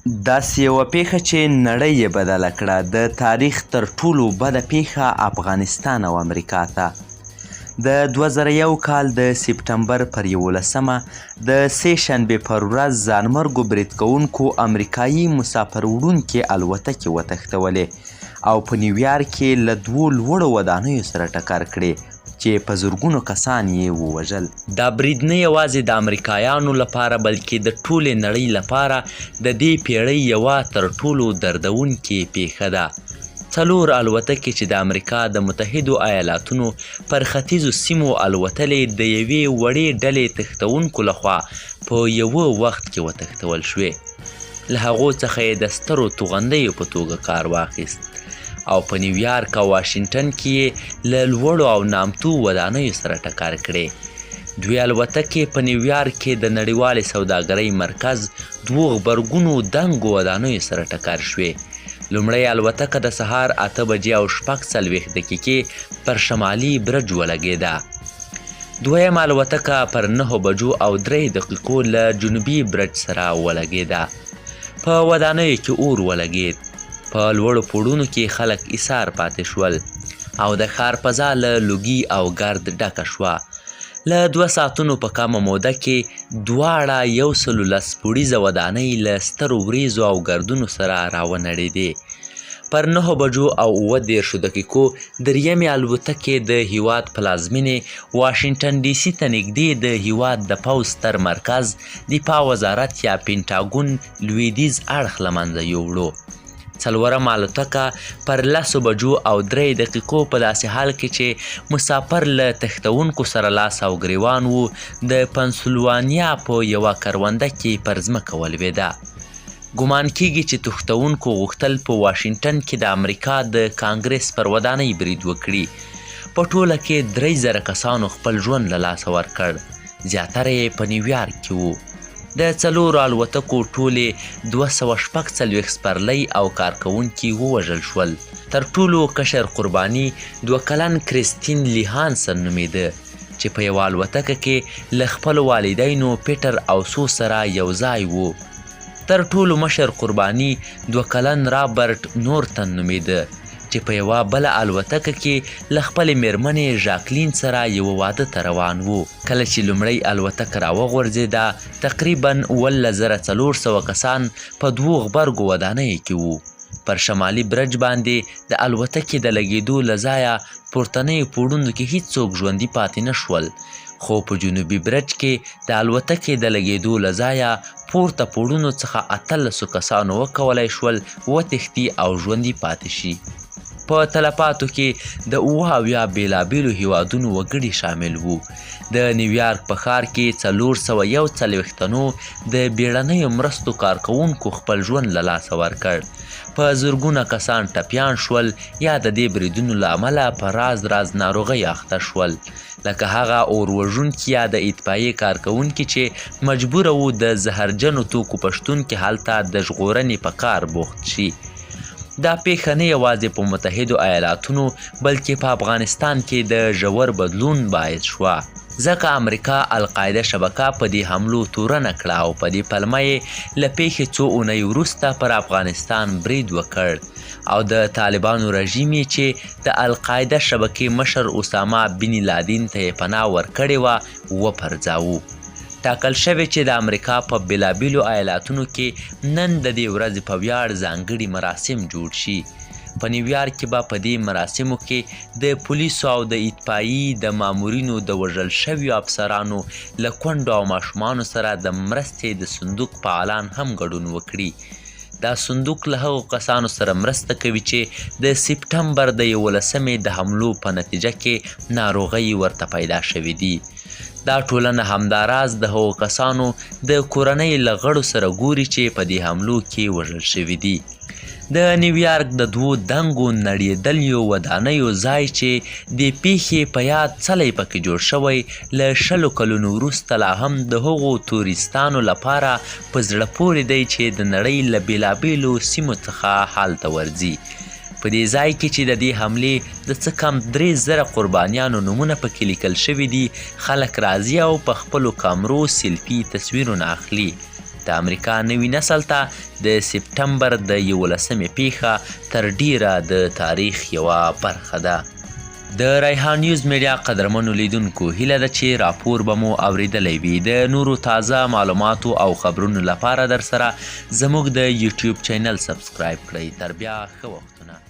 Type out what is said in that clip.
داسې یوه پیښه چې نړۍ یې بدله کړه، د تاریخ تر ټولو بده پیښه افغانستان او امریکا ته. د 2001 کال د سپټمبر پر 11مه د سې شنبې پر ورځ ځانمرګو برید کوونکو امریکایي مسافر وړونکې الوتکې وتښتولې او په نیویارک کې له 2 لوړو ودانیو سره ټکر کړې چې په زرګونو کسان یې ووژل. دا برید نه یوازې د امریکایانو لپاره بلکې د ټولې نړۍ لپاره د دې پیړۍ یوه تر ټولو دردونکې پیښه ده. 4 الوتکې چې د امریکا د متحدو ایالاتونو پر ختیځو سیمو الوتلې د یوې وړې ډلې تښتونکو لخوا په یوه وخت کې وتښتول شوې. له هغو څخه یې د سترو توغندیو په توګه کار واخیست او په نیویارک او واشنګټن کې یې له لوړو او نامتو ودانیو سره ټکر کړې. 2 الوتکې په نیویارک کې د نړیوالې سوداګرۍ مرکز 2 غبرګونو دنګو ودانیو سره ټکر شوې. لومړۍ الوتکه د سهار 8 بجې او 46 دقیقې پر شمالي برج ولګېده. دویم الوتکه پر 9 بجو او 3 دقیقو له جنوبي برج سره ولګېده. په ودانیو کې اور ولګېد. په لوړو پوړونو کې خلک ایسار پاتې شول او د ښار فضا له لوګي او ګرد ډکه شوه. له 2 ساعتونو په کمه موده کې دواړه 110 پوړیزه ودانۍ له سترو وریځو او ګردونو سره راونړېدې. پر 9 بجو او 30 دقیقو درېیمې الوتکې د هیواد پلازمینې واشنګټن ډي سي ته نږدې د هیواد د پوځ ستر مرکز دفاع وزارت یا پینټاګون لویدیځ اړخ له منځه یووړو. 4م الوتکه پر 10 بجو او 3 دقیقو په داسې حال کې چې مسافر له تښتونکو سره لاس او ګریوان وو د پنسلوانیا په یوه کرونده کې پر ځمکه ولوېده. ګمان کیږي چې تښتونکو غوښتل په واشنګټن کې د امریکا د کانګرس پر ودانۍ برید وکړي. په ټوله کې 3000 کسانو خپل ژوند له لاسه ورکړ. زیاتره یې په نیویارک کې وو. د 4 الوتکو ټولې 246 سپرلۍ او کارکوونکي ووژل شول. تر ټولو کشر قرباني 2 کلن کریستین لی هانسن نومیده چې په یوه الوتکه کې له خپلو والدینو پیټر او سو سره یو ځای وو. تر ټولو مشر قرباني 2 کلن رابرټ نورتن نومیده چې په یوه بله الوتکه کې له خپلې میرمنې ژاکلین سره یوه واده ته روان وو. کله چې لومړۍ الوتکه راوغورځېده تقریبا 11400 کسان په 2 غبرګو ودانیو کې وو. پر شمالي برج باندې د الوتکې د لګېدو له ځایه پورتنیو پوړونو کې هیڅوک ژوندي پاتې نه شول، خو په جنوبي برج کې د الوتکې د لګېدو له ځایه پورته پوړونو څخه 18 کسانو وکولی شول وتښتي او ژوندي پاتې شي. په تلفاتو کې د 78 بېلابېلو هیوادونو وګړي شامل وو. د نیویارک په ښار کې 441 تنو د بیړنیو مرستو کارکوونکو خپل ژوند له لاسه ورکړ. په زرګونه کسان ټپیان شول یا د دې بریدونو له امله په راز ناروغۍ اخته شول، لکه هغه اور وژونکي یا د اطفایې کارکوونکي چې مجبوره وو د زهرجنو توکو په شتون کې هلته د ژغورنې په کار بوخت شي. دا پیښه نه یوازې په متحدو ایالاتونو بلکې په افغانستان کې د ژور بدلون باعث شوه، ځکه امریکا القاعده شبکه په دې حملو تورنه کړه او په دې پلمه یې له پیښې څو اونۍ وروسته پر افغانستان برید وکړ او د طالبانو رژیم یې چې د القاعده شبکې مشر اسامه بن لادن ته یې پناه ورکړې وه وپرځاوه. ټاکل شوې چې د امریکا په بېلابېلو ایالاتونو کې نن د دې ورځې په ویاړ ځانګړي مراسم جوړ شي. په نیویارک کې به په دې مراسمو کې د پولیسو او د اطفایي د مامورینو د وژل شویو افسرانو له کونډو او ماشومانو سره د مرستې د صندوق فعالان هم ګډون وکړي. دا صندوق له هغو کسانو سره مرسته کوي چې د سپټمبر د 11مې د حملو په نتیجه کې ناروغۍ ورته پیدا شوې دي. دا ټولنه همداراز د هغو کسانو د کورنۍ له غړو سره ګوري چې په دې حملو کې وژل شوي دي. د نیویارک د 2 دنګو نړېدلیو ودانیو ځای چې د پیښې په یاد څلی پکې جوړ شوی له 20 کلونو وروسته لا هم د هغو تورستانو لپاره په زړه پورې دی چې د نړۍ له بېلابېلو سیمو څخه هلته ورځي. په دې ځای کې چې د دې حملې د څه کم 3000 قربانیانو نومونه پکې لیکل شوي دي، خلک راځي او په خپلو کامرو سیلفي تصویرونه اخلي. د امریکا نوي نسل ته د سپټمبر د 11مې پیښه تر ډیره د تاریخ یوه برخه ده. د ریحان نیوز میډیا قدرمنو لیدونکو هیله ده چې راپور به مو اوریدلی وي. د نورو تازه معلوماتو او خبرونو لپاره در سره زموږ د یوټیوب چینل سبسکرایب کړئ. تر بیا ښه وختونه.